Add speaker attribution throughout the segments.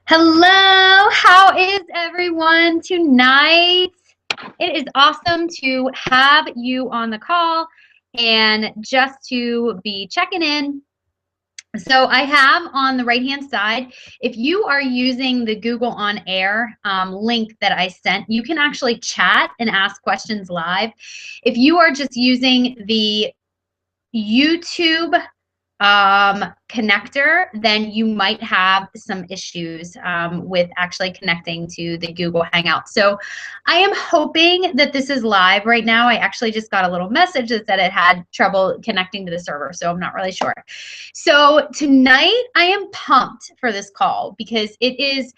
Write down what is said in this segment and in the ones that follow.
Speaker 1: Hello, how is everyone tonight? It is awesome to have you on the call and just to be checking in. So I have on the right-hand side, if you are using the Google On Air link that I sent, you can actually chat and ask questions live. If you are just using the YouTube connector, then you might have some issues with actually connecting to the Google Hangout. So I am hoping that this is live right now. I actually just got a little message that said it had trouble connecting to the server, so I'm not really sure. So tonight I am pumped for this call because it is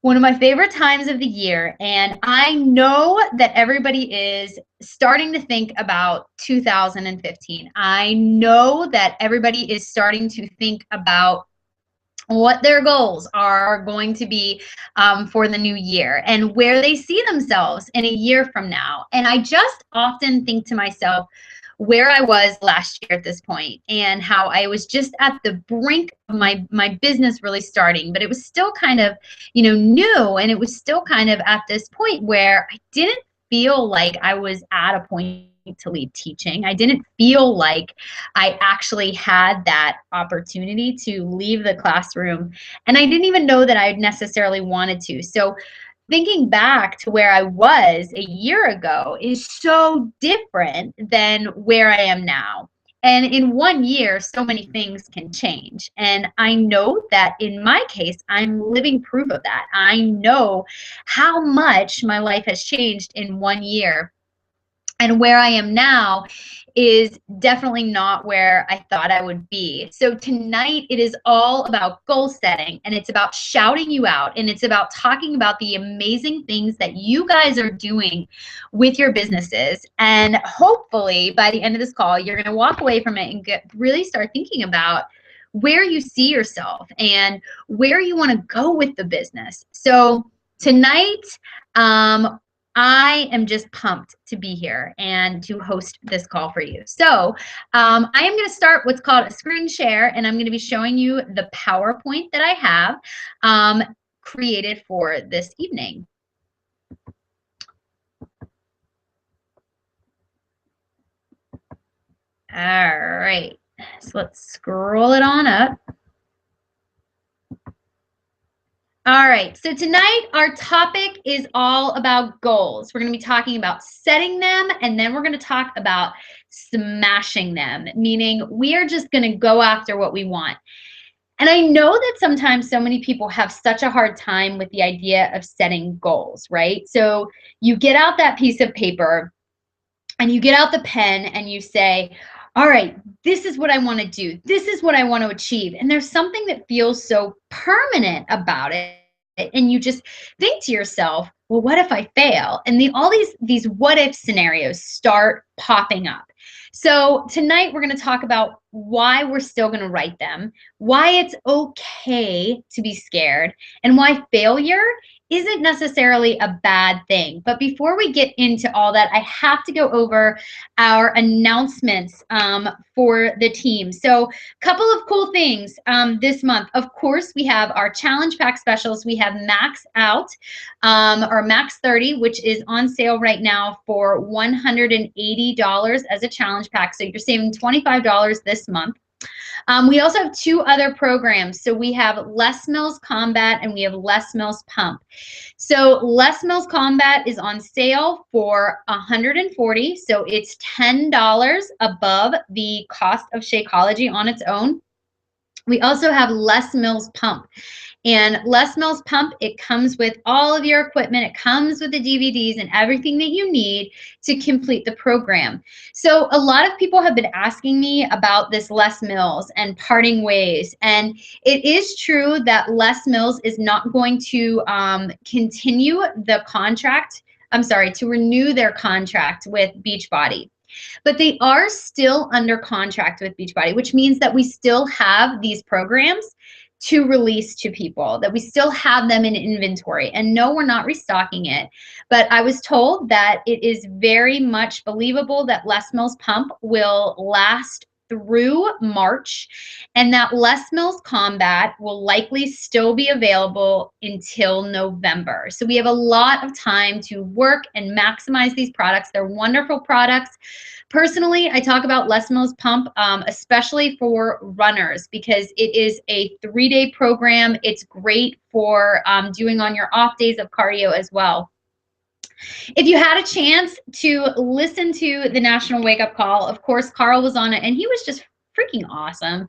Speaker 1: one of my favorite times of the year, and I know that everybody is starting to think about 2015. I know that everybody is starting to think about what their goals are going to be for the new year and where they see themselves in a year from now. And I just often think to myself, where I was last year at this point and how I was just at the brink of my business really starting, but it was still kind of, new, and it was still kind of at this point where I didn't feel like I was at a point to leave teaching. I didn't feel like I actually had that opportunity to leave the classroom, and I didn't even know that I necessarily wanted to. So thinking back to where I was a year ago is so different than where I am now. And in 1 year, so many things can change. And I know that in my case, I'm living proof of that. I know how much my life has changed in 1 year. And where I am now is definitely not where I thought I would be. So tonight it is all about goal setting, and it's about shouting you out, and it's about talking about the amazing things that you guys are doing with your businesses. And hopefully by the end of this call, you're going to walk away from it and really start thinking about where you see yourself and where you want to go with the business. So tonight, I am just pumped to be here and to host this call for you. So I am going to start what's called a screen share, and I'm going to be showing you the PowerPoint that I have created for this evening. All right, so let's scroll it on up. All right, so tonight our topic is all about goals. We're going to be talking about setting them, and then we're going to talk about smashing them, meaning we are just going to go after what we want. And I know that sometimes so many people have such a hard time with the idea of setting goals, right? So you get out that piece of paper and you get out the pen and you say, all right, this is what I want to do. This is what I want to achieve. And there's something that feels so permanent about it. And you just think to yourself, well, what if I fail? And all these what if scenarios start popping up. So tonight we're going to talk about why we're still going to write them, why it's okay to be scared, and why failure isn't necessarily a bad thing. But before we get into all that, I have to go over our announcements for the team. So a couple of cool things this month. Of course, we have our challenge pack specials. We have Max Out or Max 30, which is on sale right now for $180 as a challenge pack. So you're saving $25 this month. We also have two other programs. So we have Les Mills Combat and we have Les Mills Pump. So Les Mills Combat is on sale for $140. So it's $10 above the cost of Shakeology on its own. We also have Les Mills Pump. And Les Mills Pump, it comes with all of your equipment. It comes with the DVDs and everything that you need to complete the program. So a lot of people have been asking me about this Les Mills and parting ways. And it is true that Les Mills is not going to continue the contract. I'm sorry, to renew their contract with Beachbody. But they are still under contract with Beachbody, which means that we still have these programs to release to people, that we still have them in inventory. And no, we're not restocking it. But I was told that it is very much believable that Les Mills Pump will last through March, and that Les Mills Combat will likely still be available until November. So we have a lot of time to work and maximize these products. They're wonderful products. Personally, I talk about Les Mills Pump, especially for runners, because it is a 3-day program. It's great for doing on your off days of cardio as well. If you had a chance to listen to the National Wake Up Call, of course, Carl was on it, and he was just freaking awesome.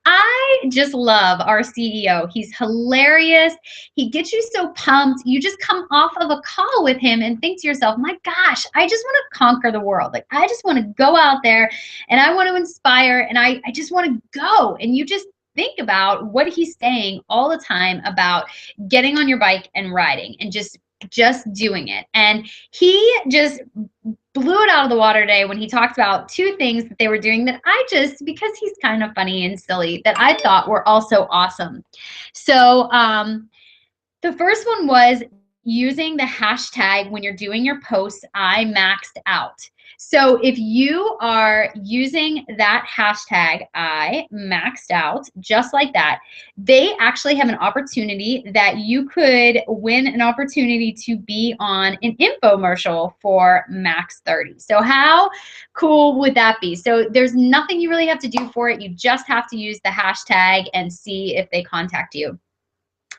Speaker 1: I just love our CEO. He's hilarious. He gets you so pumped. You just come off of a call with him and think to yourself, my gosh, I just want to conquer the world. Like, I just want to go out there and I want to inspire, and I just want to go. And you just think about what he's saying all the time about getting on your bike and riding and just doing it. And he just blew it out of the water today when he talked about 2 things that they were doing that I just, because he's kind of funny and silly, that I thought were also awesome. So the first one was using the hashtag when you're doing your posts, I maxed out. So if you are using that hashtag, I maxed out, just like that, they actually have an opportunity that you could win an opportunity to be on an infomercial for Max 30. So how cool would that be? So there's nothing you really have to do for it. You just have to use the hashtag and see if they contact you.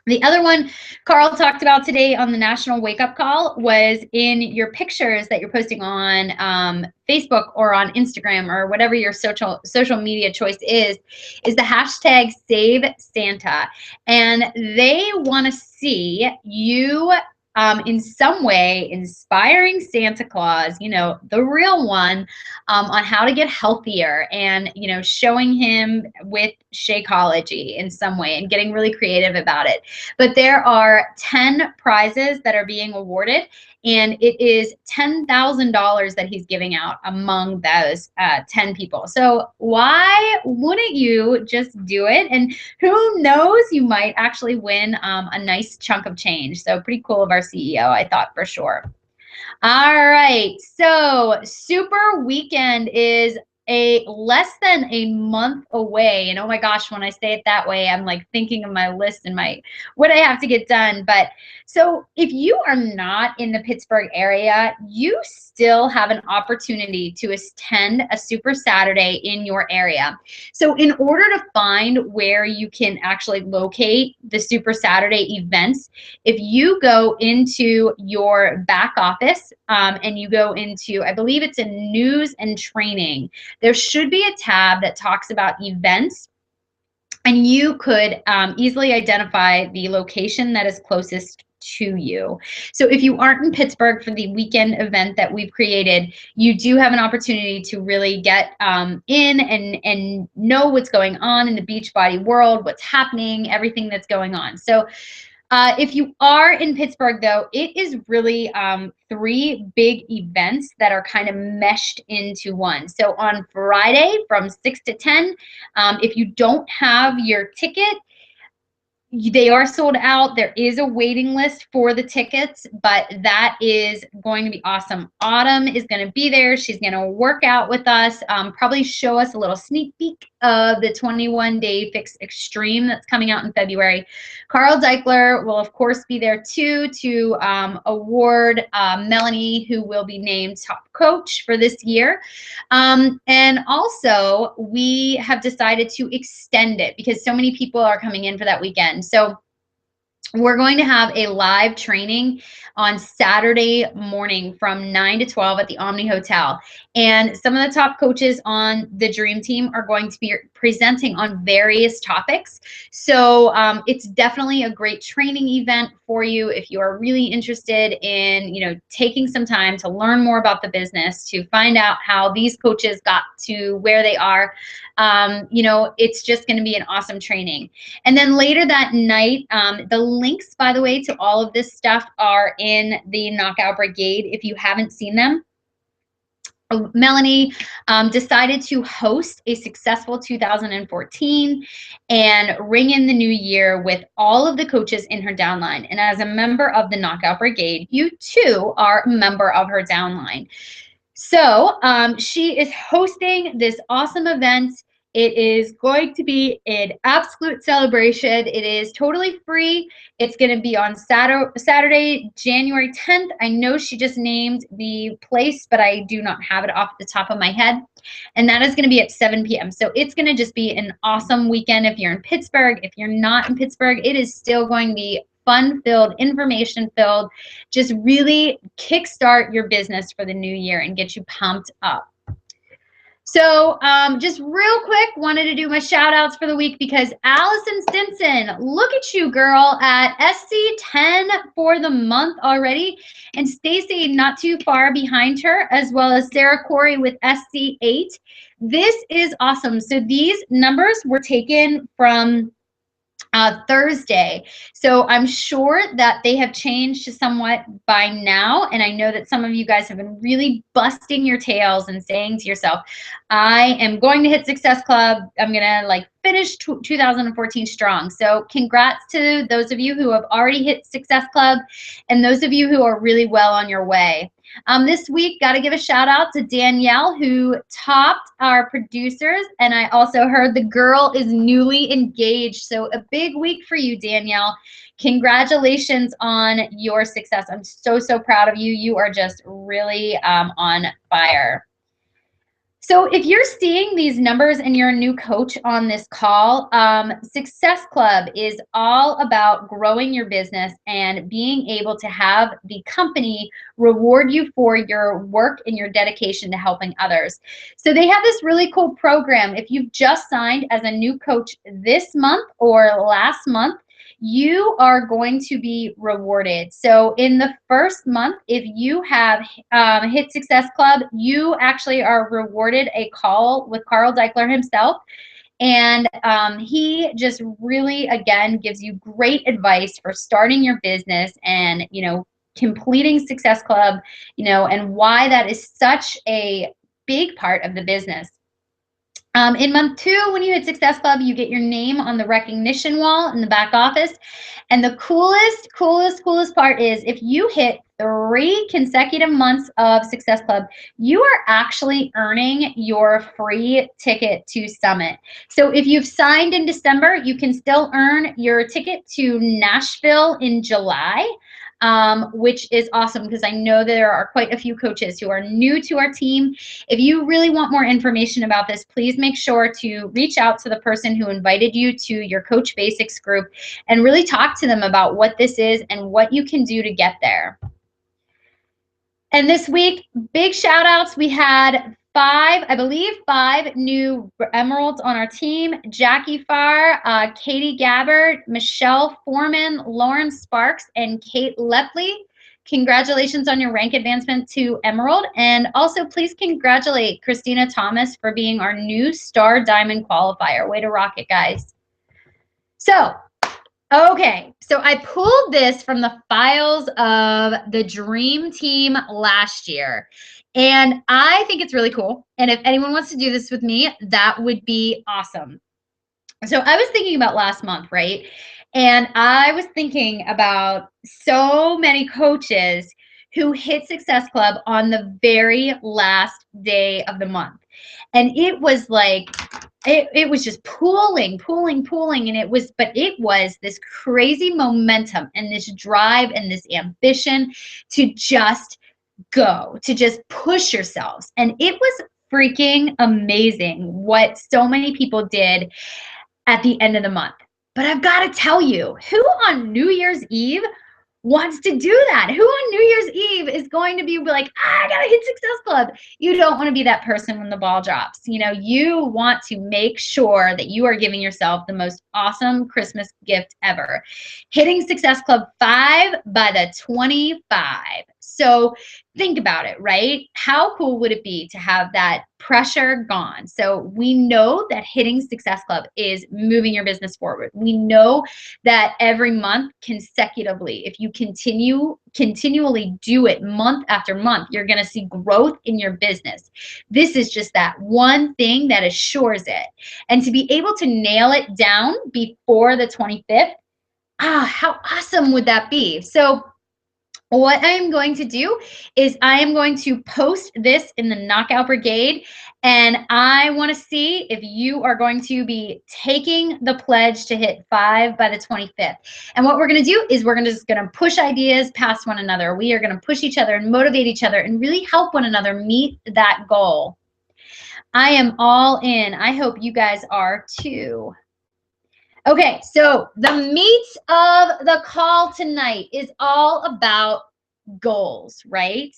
Speaker 1: The other one Carl talked about today on the National Wake Up Call was in your pictures that you're posting on Facebook or on Instagram or whatever your social media choice is the hashtag Save Santa. And they want to see you in some way inspiring Santa Claus, you know, the real one, on how to get healthier and, you know, showing him with Shakeology in some way and getting really creative about it. But there are 10 prizes that are being awarded, and it is $10,000 that he's giving out among those 10 people. So why wouldn't you just do it? And who knows, you might actually win a nice chunk of change. So pretty cool of our CEO, I thought, for sure. All right, so Super Weekend is less than a month away. And oh my gosh, when I say it that way, I'm like thinking of my list and what I have to get done. But so if you are not in the Pittsburgh area, you still have an opportunity to attend a Super Saturday in your area. So in order to find where you can actually locate the Super Saturday events, if you go into your back office and you go into, I believe it's in news and training, there should be a tab that talks about events, and you could easily identify the location that is closest to you. So if you aren't in Pittsburgh for the weekend event that we've created, you do have an opportunity to really get in and know what's going on in the Beachbody world, what's happening, everything that's going on. So if you are in Pittsburgh, though, it is really 3 big events that are kind of meshed into one. So on Friday from 6 to 10, if you don't have your ticket, they are sold out. There is a waiting list for the tickets, but that is going to be awesome. Autumn is going to be there. She's going to work out with us, probably show us a little sneak peek of the 21-day Fix Extreme that's coming out in February. Carl Deichler will, of course, be there too to award Melanie, who will be named top coach for this year. And also, we have decided to extend it because so many people are coming in for that weekend. So we're going to have a live training on Saturday morning from 9 to 12 at the Omni Hotel. And some of the top coaches on the Dream Team are going to be presenting on various topics. So it's definitely a great training event for you if you are really interested in, you know, taking some time to learn more about the business, to find out how these coaches got to where they are. You know, it's just going to be an awesome training. And then later that night, the links, by the way, to all of this stuff are in the Knockout Brigade if you haven't seen them. Melanie decided to host a successful 2014 and ring in the new year with all of the coaches in her downline. And as a member of the Knockout Brigade, you too are a member of her downline. So she is hosting this awesome event. It is going to be an absolute celebration. It is totally free. It's going to be on Saturday, January 10th. I know she just named the place, but I do not have it off the top of my head. And that is going to be at 7 p.m. So it's going to just be an awesome weekend if you're in Pittsburgh. If you're not in Pittsburgh, it is still going to be fun-filled, information-filled. Just really kickstart your business for the new year and get you pumped up. So just real quick, wanted to do my shout outs for the week because Allison Stinson, look at you, girl, at SC10 for the month already. And Stacy, not too far behind her, as well as Sarah Corey with SC8. This is awesome. So these numbers were taken from Thursday. So I'm sure that they have changed somewhat by now. And I know that some of you guys have been really busting your tails and saying to yourself, I am going to hit Success Club. I'm going to like finish 2014 strong. So congrats to those of you who have already hit Success Club and those of you who are really well on your way. This week, got to give a shout out to Danielle, who topped our producers. And I also heard the girl is newly engaged. So a big week for you, Danielle. Congratulations on your success. I'm so, so proud of you. You are just really on fire. So if you're seeing these numbers and you're a new coach on this call, Success Club is all about growing your business and being able to have the company reward you for your work and your dedication to helping others. So they have this really cool program. If you've just signed as a new coach this month or last month, you are going to be rewarded. So in the first month, if you have hit Success Club, you actually are rewarded a call with Carl Deichler himself. And he just really, again, gives you great advice for starting your business and, you know, completing Success Club, you know, and why that is such a big part of the business. In month 2, when you hit Success Club, you get your name on the recognition wall in the back office. And the coolest part is if you hit 3 consecutive months of Success Club, you are actually earning your free ticket to Summit. So if you've signed in December, you can still earn your ticket to Nashville in July. Which is awesome because I know there are quite a few coaches who are new to our team. If you really want more information about this, please make sure to reach out to the person who invited you to your Coach Basics group and really talk to them about what this is and what you can do to get there. And this week, big shout outs. We had 5 new Emeralds on our team. Jackie Farr, Katie Gabbard, Michelle Foreman, Lauren Sparks, and Kate Lepley. Congratulations on your rank advancement to Emerald. And also please congratulate Christina Thomas for being our new Star Diamond qualifier. Way to rock it, guys. So, okay, so I pulled this from the files of the Dream Team last year. And I think it's really cool. And if anyone wants to do this with me, that would be awesome. So I was thinking about last month, right? And I was thinking about so many coaches who hit Success Club on the very last day of the month. And it was like, it was just pulling. And it was this crazy momentum and this drive and this ambition to just go, to just push yourselves. And it was freaking amazing what so many people did at the end of the month. But I've got to tell you, who on New Year's Eve wants to do that? Who on New Year's Eve is going to be like, I gotta hit Success Club? You don't want to be that person when the ball drops. You know, you want to make sure that you are giving yourself the most awesome Christmas gift ever. Hitting Success Club 5 by the 25. So think about it, right? How cool would it be to have that pressure gone? So we know that hitting Success Club is moving your business forward. We know that every month consecutively, if you continually do it month after month, you're going to see growth in your business. This is just that one thing that assures it. And to be able to nail it down before the 25th, how awesome would that be? So What I am going to do is I am going to post this in the Knockout Brigade, and I want to see if you are going to be taking the pledge to hit 5 by the 25th. And what we're going to do is we're just going to push ideas past one another. We are going to push each other and motivate each other and really help one another meet that goal. I am all in. I hope you guys are too. Okay, so the meat of the call tonight is all about goals, right?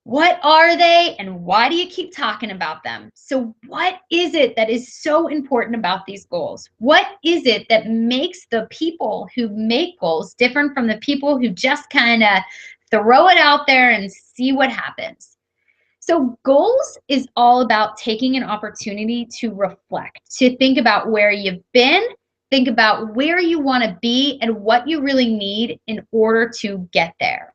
Speaker 1: What are they and why do you keep talking about them? So what is it that is so important about these goals? What is it that makes the people who make goals different from the people who just kind of throw it out there and see what happens? So goals is all about taking an opportunity to reflect, to think about where you've been, think about where you want to be and what you really need in order to get there.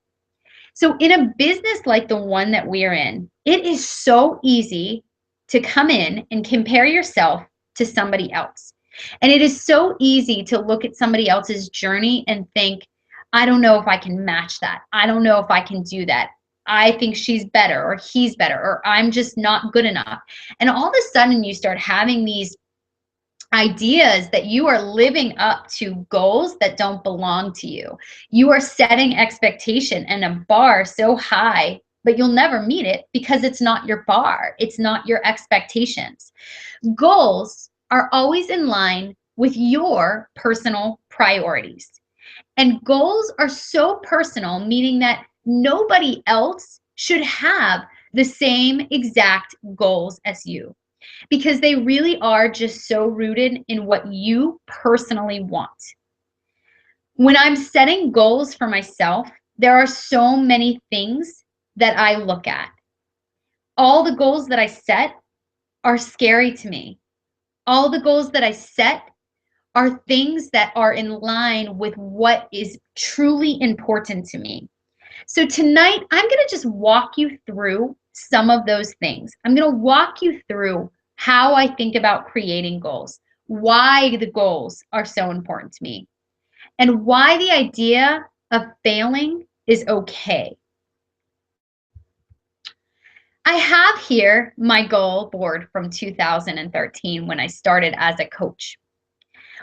Speaker 1: So in a business like the one that we're in, it is so easy to come in and compare yourself to somebody else. And it is so easy to look at somebody else's journey and think, I don't know if I can match that. I don't know if I can do that. I think she's better or he's better or I'm just not good enough. And all of a sudden you start having these ideas that you are living up to goals that don't belong to you. You are setting expectation and a bar so high, but you'll never meet it because it's not your bar. It's not your expectations. Goals are always in line with your personal priorities. And goals are so personal, meaning that nobody else should have the same exact goals as you, because they really are just so rooted in what you personally want. When I'm setting goals for myself, there are so many things that I look at. All the goals that I set are scary to me. All the goals that I set are things that are in line with what is truly important to me. So tonight, I'm going to just walk you through some of those things. I'm going to walk you through how I think about creating goals, why the goals are so important to me, and why the idea of failing is okay. I have here my goal board from 2013 when I started as a coach.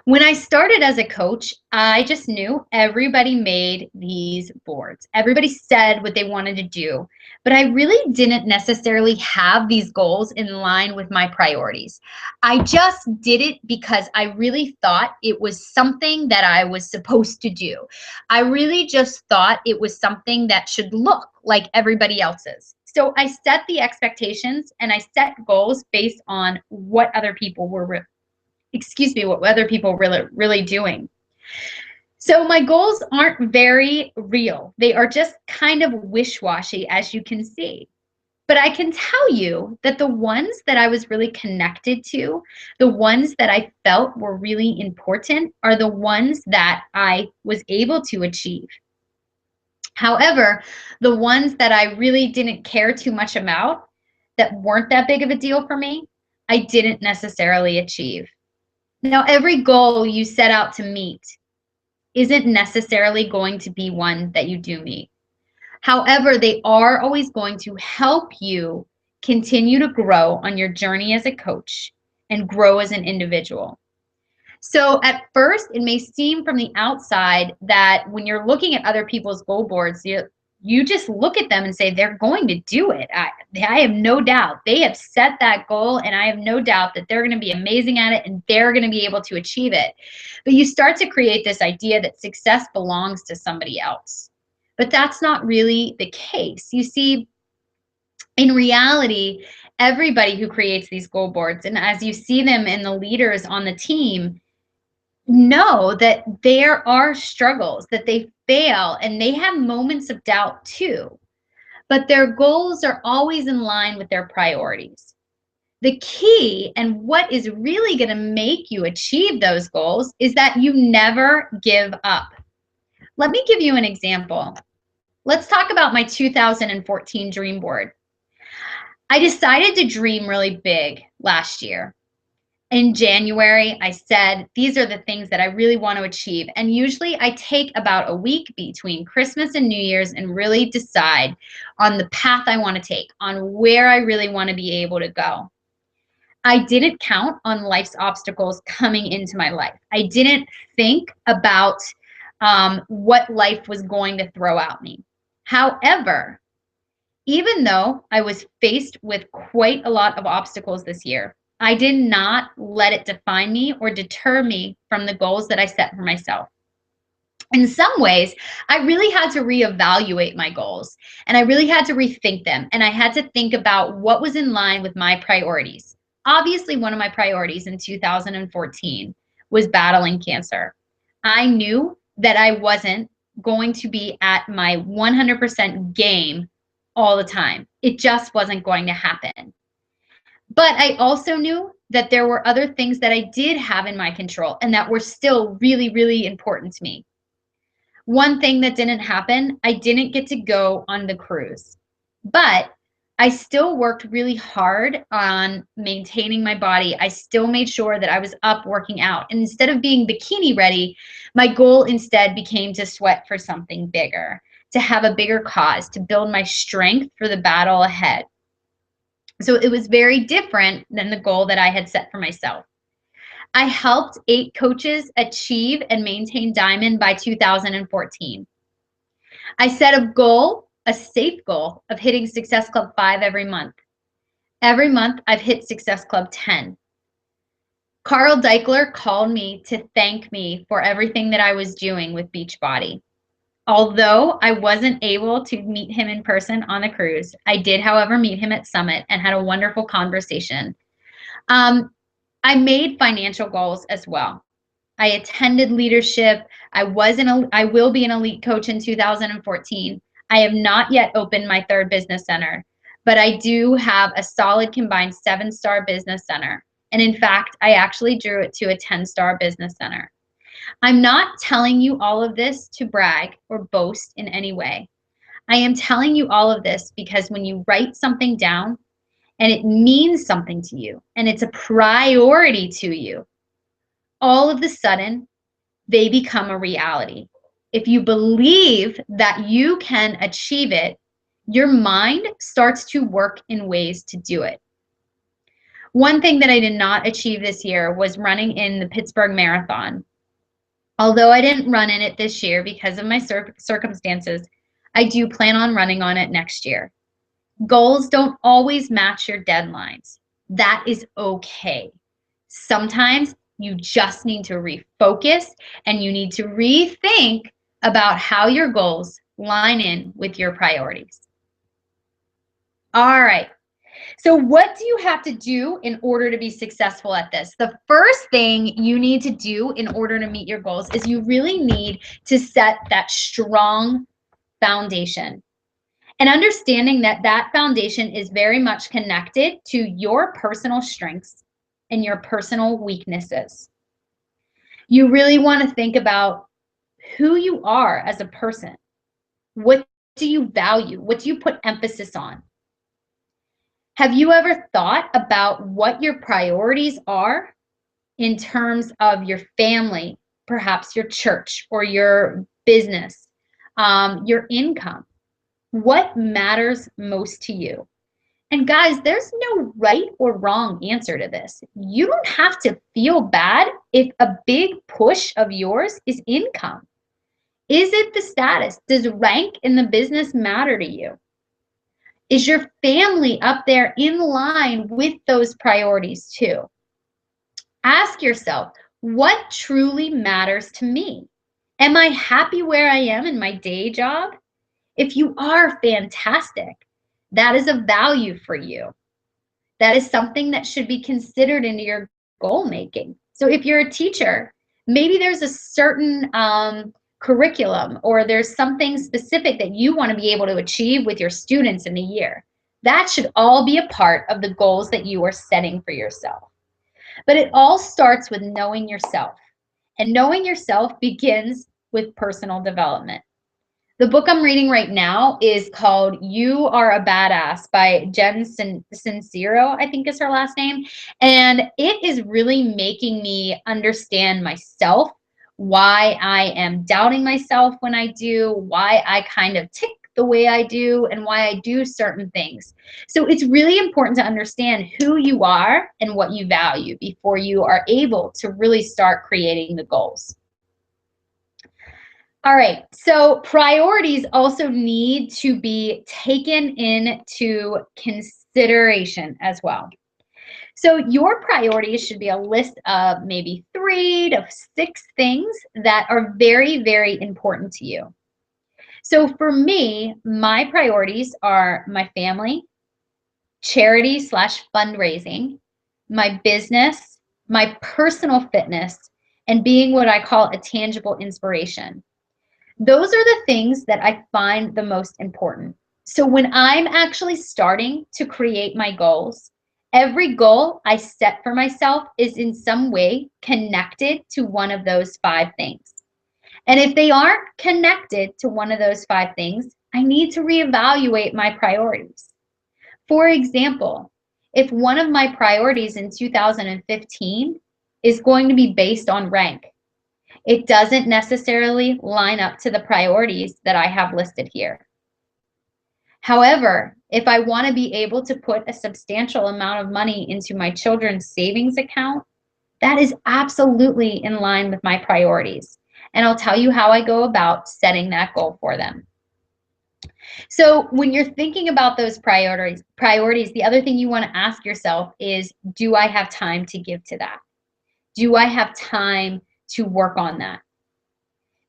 Speaker 1: When I started as a coach, I just knew everybody made these boards. Everybody said what they wanted to do, but I really didn't necessarily have these goals in line with my priorities. I just did it because I really thought it was something that I was supposed to do. I really just thought it was something that should look like everybody else's. So I set the expectations and I set goals based on what other people were what other people really doing. So my goals aren't very real. They are just kind of wish-washy, as you can see. But I can tell you that the ones that I was really connected to, the ones that I felt were really important, are the ones that I was able to achieve. However, the ones that I really didn't care too much about, that weren't that big of a deal for me, I didn't necessarily achieve. Now, every goal you set out to meet isn't necessarily going to be one that you do meet. However, they are always going to help you continue to grow on your journey as a coach and grow as an individual. So at first, it may seem from the outside that when you're looking at other people's goal boards, you just look at them and say, they're going to do it. I have no doubt. They have set that goal, and I have no doubt that they're going to be amazing at it, and they're going to be able to achieve it. But you start to create this idea that success belongs to somebody else. But that's not really the case. You see, in reality, everybody who creates these goal boards, and as you see them in the leaders on the team, know that there are struggles, that they fail, and they have moments of doubt too. But their goals are always in line with their priorities. The key and what is really going to make you achieve those goals is that you never give up. Let me give you an example. Let's talk about my 2014 dream board. I decided to dream really big last year. In January, I said, these are the things that I really want to achieve. And usually I take about a week between Christmas and New Year's and really decide on the path I want to take, on where I really want to be able to go. I didn't count on life's obstacles coming into my life. I didn't think about what life was going to throw at me. However, even though I was faced with quite a lot of obstacles this year, I did not let it define me or deter me from the goals that I set for myself. In some ways, I really had to reevaluate my goals, and I really had to rethink them, and I had to think about what was in line with my priorities. Obviously, one of my priorities in 2014 was battling cancer. I knew that I wasn't going to be at my 100% game all the time. It just wasn't going to happen. But I also knew that there were other things that I did have in my control and that were still really, really important to me. One thing that didn't happen, I didn't get to go on the cruise, but I still worked really hard on maintaining my body. I still made sure that I was up working out. And instead of being bikini ready, my goal instead became to sweat for something bigger, to have a bigger cause, to build my strength for the battle ahead. So it was very different than the goal that I had set for myself. I helped 8 coaches achieve and maintain Diamond by 2014. I set a goal, a safe goal, of hitting Success Club 5 every month. Every month, I've hit Success Club 10. Carl Deichler called me to thank me for everything that I was doing with Beachbody. Although I wasn't able to meet him in person on the cruise, I did, however, meet him at Summit and had a wonderful conversation. I made financial goals as well. I attended leadership. I will be an elite coach in 2014. I have not yet opened my 3rd business center, but I do have a solid combined 7-star business center. And in fact, I actually drew it to a 10-star business center. I'm not telling you all of this to brag or boast in any way. I am telling you all of this because when you write something down and it means something to you and it's a priority to you, all of a sudden, they become a reality. If you believe that you can achieve it, your mind starts to work in ways to do it. One thing that I did not achieve this year was running in the Pittsburgh Marathon. Although I didn't run in it this year because of my circumstances, I do plan on running on it next year. Goals don't always match your deadlines. That is okay. Sometimes you just need to refocus and you need to rethink about how your goals line in with your priorities. All right. So what do you have to do in order to be successful at this? The first thing you need to do in order to meet your goals is you really need to set that strong foundation. And understanding that that foundation is very much connected to your personal strengths and your personal weaknesses. You really want to think about who you are as a person. What do you value? What do you put emphasis on? Have you ever thought about what your priorities are in terms of your family, perhaps your church or your business, your income? What matters most to you? And guys, there's no right or wrong answer to this. You don't have to feel bad if a big push of yours is income. Is it the status? Does rank in the business matter to you? Is your family up there in line with those priorities too? Ask yourself, what truly matters to me? Am I happy where I am in my day job? If you are, fantastic. That is a value for you. That is something that should be considered into your goal making. So if you're a teacher, maybe there's a certain curriculum or there's something specific that you want to be able to achieve with your students in the year. That should all be a part of the goals that you are setting for yourself. But it all starts with knowing yourself. And knowing yourself begins with personal development. The book I'm reading right now is called You Are a Badass by Jen Sincero, I think is her last name. And it is really making me understand myself, why I am doubting myself when I do, why I kind of tick the way I do, and why I do certain things. So it's really important to understand who you are and what you value before you are able to really start creating the goals. All right, so priorities also need to be taken into consideration as well. So your priorities should be a list of maybe 3 to 6 things that are very, very important to you. So for me, my priorities are my family, charity / fundraising, my business, my personal fitness, and being what I call a tangible inspiration. Those are the things that I find the most important. So when I'm actually starting to create my goals, every goal I set for myself is in some way connected to one of those 5 things. And if they aren't connected to one of those 5 things, I need to reevaluate my priorities. For example, if one of my priorities in 2015 is going to be based on rank, it doesn't necessarily line up to the priorities that I have listed here. However, if I want to be able to put a substantial amount of money into my children's savings account, that is absolutely in line with my priorities. And I'll tell you how I go about setting that goal for them. So when you're thinking about those priorities, the other thing you want to ask yourself is, do I have time to give to that? Do I have time to work on that?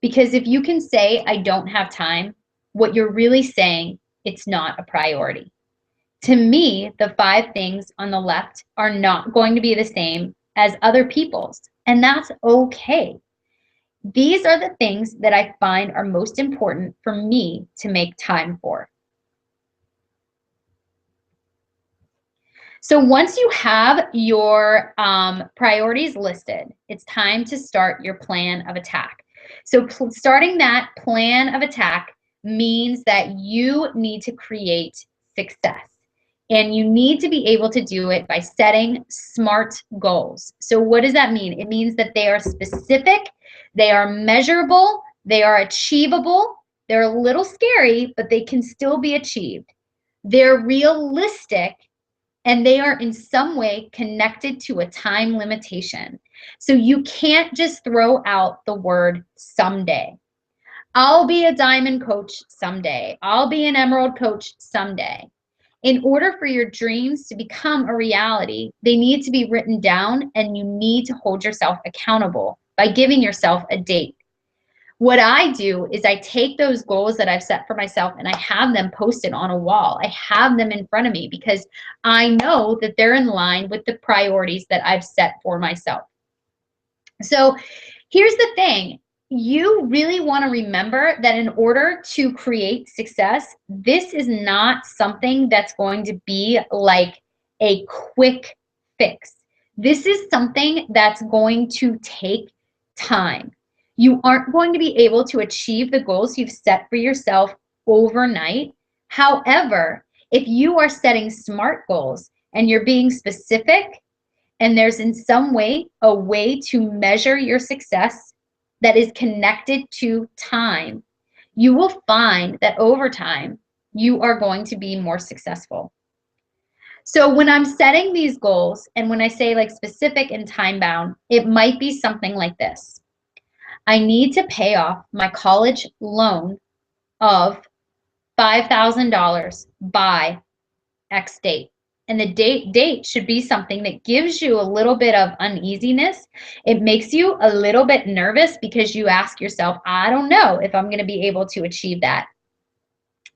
Speaker 1: Because if you can say, I don't have time, what you're really saying, it's not a priority. To me, the 5 things on the left are not going to be the same as other people's, and that's okay. These are the things that I find are most important for me to make time for. So once you have your priorities listed, it's time to start your plan of attack. So starting that plan of attack means that you need to create success. And you need to be able to do it by setting SMART goals. So what does that mean? It means that they are specific, they are measurable, they are achievable, they're a little scary, but they can still be achieved. They're realistic, and they are in some way connected to a time limitation. So you can't just throw out the word someday. I'll be a diamond coach someday. I'll be an emerald coach someday. In order for your dreams to become a reality, they need to be written down, and you need to hold yourself accountable by giving yourself a date. What I do is I take those goals that I've set for myself and I have them posted on a wall. I have them in front of me because I know that they're in line with the priorities that I've set for myself. So here's the thing. You really want to remember that in order to create success, this is not something that's going to be like a quick fix. This is something that's going to take time. You aren't going to be able to achieve the goals you've set for yourself overnight. However, if you are setting SMART goals and you're being specific, and there's in some way a way to measure your success that is connected to time, you will find that over time, you are going to be more successful. So when I'm setting these goals, and when I say like specific and time bound, it might be something like this. I need to pay off my college loan of $5,000 by X date. And the date should be something that gives you a little bit of uneasiness. It makes you a little bit nervous because you ask yourself, I don't know if I'm going to be able to achieve that,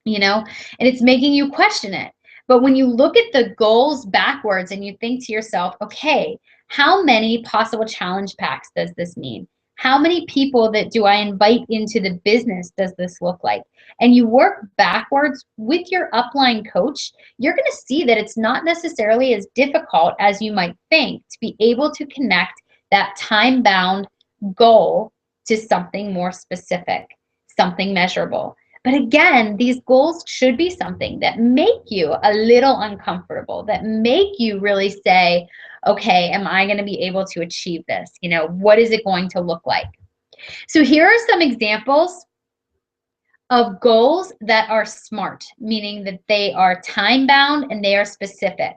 Speaker 1: and it's making you question it. But when you look at the goals backwards and you think to yourself, okay, how many possible challenge packs does this mean? How many people that do I invite into the business does this look like? And you work backwards with your upline coach, you're going to see that it's not necessarily as difficult as you might think to be able to connect that time-bound goal to something more specific, something measurable. But again, these goals should be something that make you a little uncomfortable, that make you really say, okay, am I going to be able to achieve this? You know, what is it going to look like? So here are some examples of goals that are SMART, meaning that they are time bound and they are specific.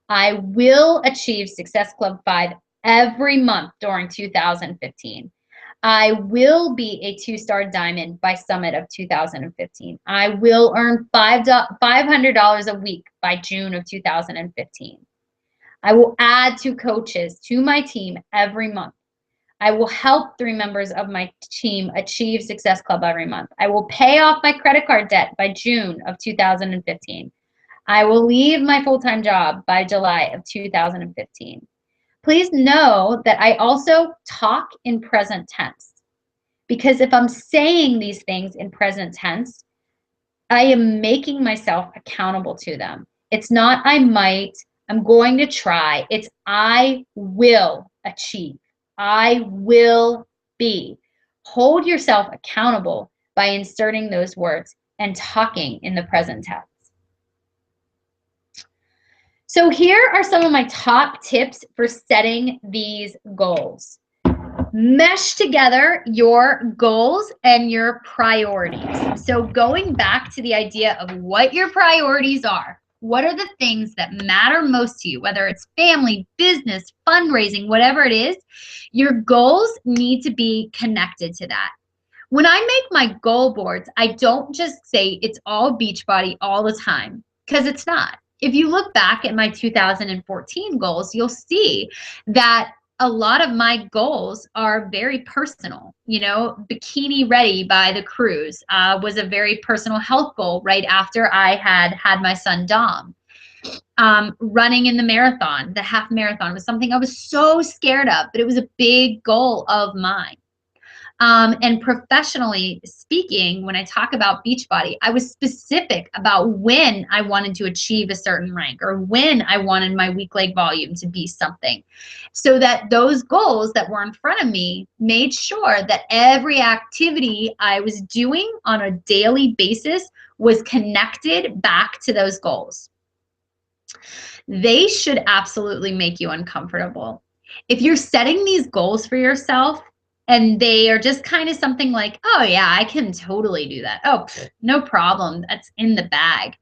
Speaker 1: I will achieve Success Club 5 every month during 2015. I will be a 2-star diamond by summit of 2015. I will earn $500 a week by June of 2015. I will add 2 coaches to my team every month. I will help 3 members of my team achieve Success Club every month. I will pay off my credit card debt by June of 2015. I will leave my full-time job by July of 2015. Please know that I also talk in present tense, because if I'm saying these things in present tense, I am making myself accountable to them. It's not I might, I'm going to try. It's I will achieve. I will be. Hold yourself accountable by inserting those words and talking in the present tense. So here are some of my top tips for setting these goals. Mesh together your goals and your priorities. So going back to the idea of what your priorities are. What are the things that matter most to you, whether it's family, business, fundraising, whatever it is, your goals need to be connected to that. When I make my goal boards, I don't just say it's all Beachbody all the time, because it's not. If you look back at my 2014 goals, you'll see that a lot of my goals are very personal. You know, bikini ready by the cruise was a very personal health goal right after I had my son Dom. Running in the marathon, the half marathon, was something I was so scared of, but it was a big goal of mine. And professionally speaking, when I talk about Beachbody, I was specific about when I wanted to achieve a certain rank or when I wanted my week leg volume to be something, so that those goals that were in front of me made sure that every activity I was doing on a daily basis was connected back to those goals. They should absolutely make you uncomfortable. If you're setting these goals for yourself, and they are just kind of something like, oh yeah, I can totally do that. Oh, no problem. That's in the bag.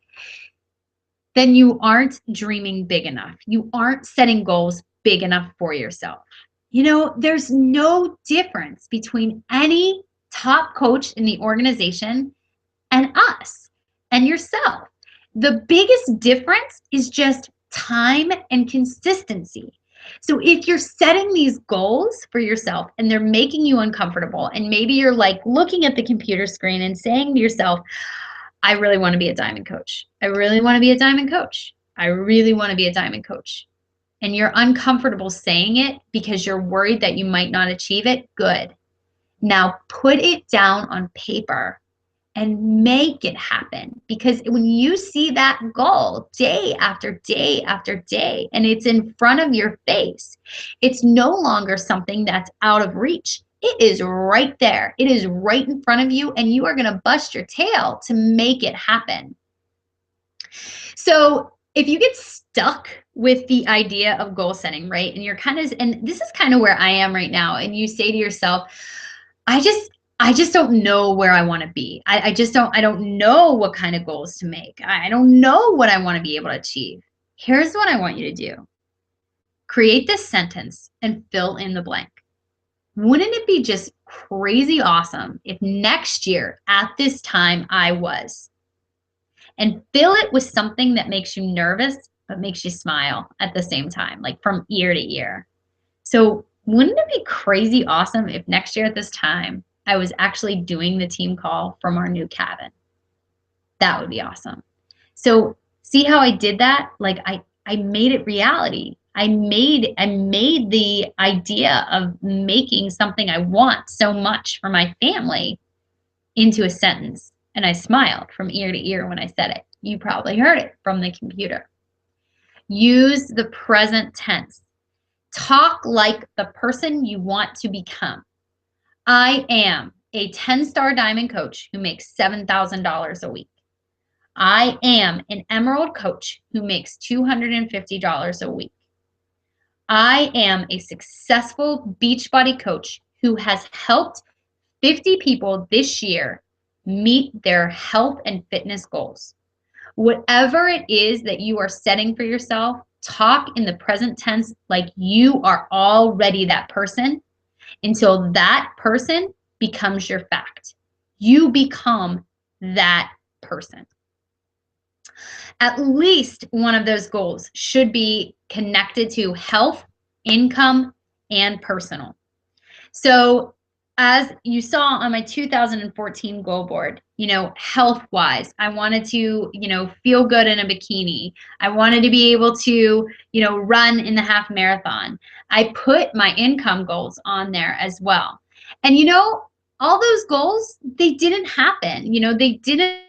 Speaker 1: Then you aren't dreaming big enough. You aren't setting goals big enough for yourself. You know, there's no difference between any top coach in the organization and us and yourself. The biggest difference is just time and consistency. So if you're setting these goals for yourself and they're making you uncomfortable, and maybe you're like looking at the computer screen and saying to yourself, I really want to be a diamond coach. I really want to be a diamond coach. I really want to be a diamond coach. And you're uncomfortable saying it because you're worried that you might not achieve it. Good. Now put it down on paper and make it happen. Because when you see that goal day after day after day, and it's in front of your face, it's no longer something that's out of reach. It is right there. It is right in front of you, and you are going to bust your tail to make it happen. So if you get stuck with the idea of goal setting, right, and you're kind of, and this is kind of where I am right now, and you say to yourself, I just don't know where I want to be. I don't know what kind of goals to make. I don't know what I want to be able to achieve. Here's what I want you to do. Create this sentence and fill in the blank. Wouldn't it be just crazy awesome if next year at this time I was? And fill it with something that makes you nervous but makes you smile at the same time, like from ear to ear. So wouldn't it be crazy awesome if next year at this time I was actually doing the team call from our new cabin? That would be awesome. So see how I did that? Like I made it reality. I made the idea of making something I want so much for my family into a sentence. And I smiled from ear to ear when I said it. You probably heard it from the computer. Use the present tense. Talk like the person you want to become. I am a 10-star diamond coach who makes $7,000 a week. I am an emerald coach who makes $250 a week. I am a successful Beachbody coach who has helped 50 people this year meet their health and fitness goals. Whatever it is that you are setting for yourself, talk in the present tense like you are already that person until that person becomes your fact. You become that person. At least one of those goals should be connected to health, income, and personal. So as you saw on my 2014 goal board, health-wise, I wanted to, feel good in a bikini. I wanted to be able to, run in the half marathon. I put my income goals on there as well. And, all those goals, they didn't happen. They didn't.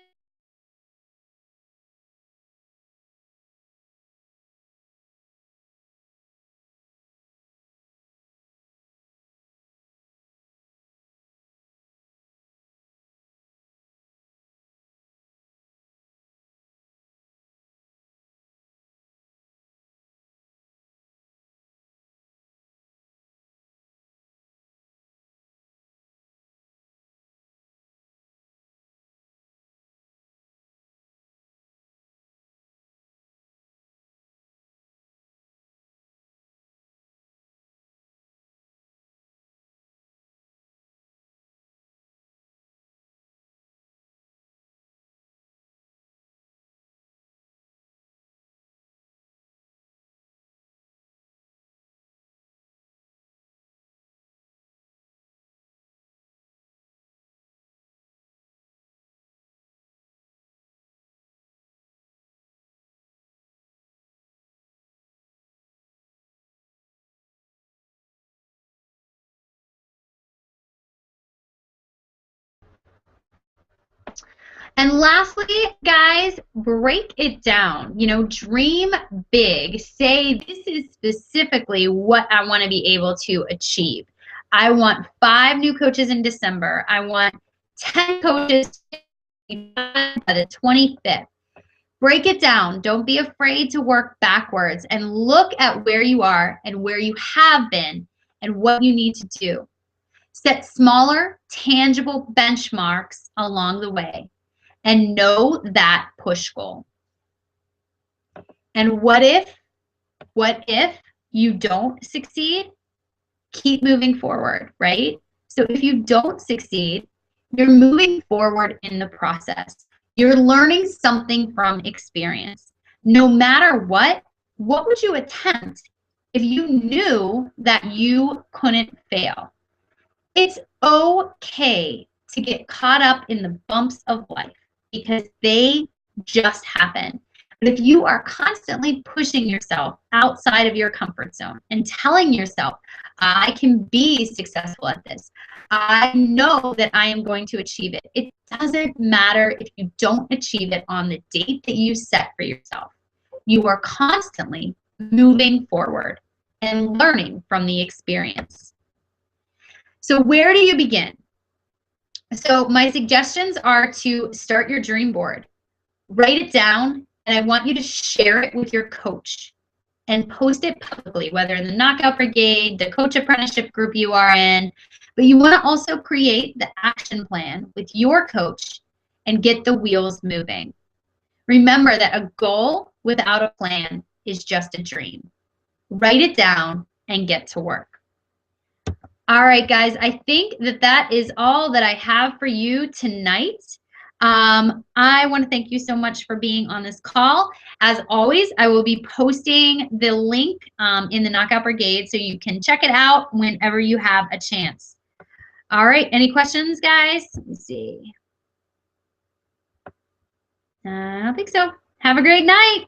Speaker 1: And lastly, guys, break it down. Dream big. Say, this is specifically what I want to be able to achieve. I want 5 new coaches in December. I want 10 coaches by the 25th. Break it down. Don't be afraid to work backwards and look at where you are and where you have been and what you need to do. Set smaller, tangible benchmarks along the way. And know that push goal. And what if you don't succeed? Keep moving forward, right? So if you don't succeed, you're moving forward in the process. You're learning something from experience. No matter what would you attempt if you knew that you couldn't fail? It's okay to get caught up in the bumps of life, because they just happen. But if you are constantly pushing yourself outside of your comfort zone and telling yourself, I can be successful at this, I know that I am going to achieve it. It doesn't matter if you don't achieve it on the date that you set for yourself. You are constantly moving forward and learning from the experience. So where do you begin? So my suggestions are to start your dream board. Write it down, and I want you to share it with your coach and post it publicly, whether in the Knockout Brigade, the coach apprenticeship group you are in. But you want to also create the action plan with your coach and get the wheels moving. Remember that a goal without a plan is just a dream. Write it down and get to work. All right, guys, I think that is all that I have for you tonight. I want to thank you so much for being on this call. As always, I will be posting the link in the Knockout Brigade so you can check it out whenever you have a chance. All right, any questions, guys? Let me see. I don't think so. Have a great night.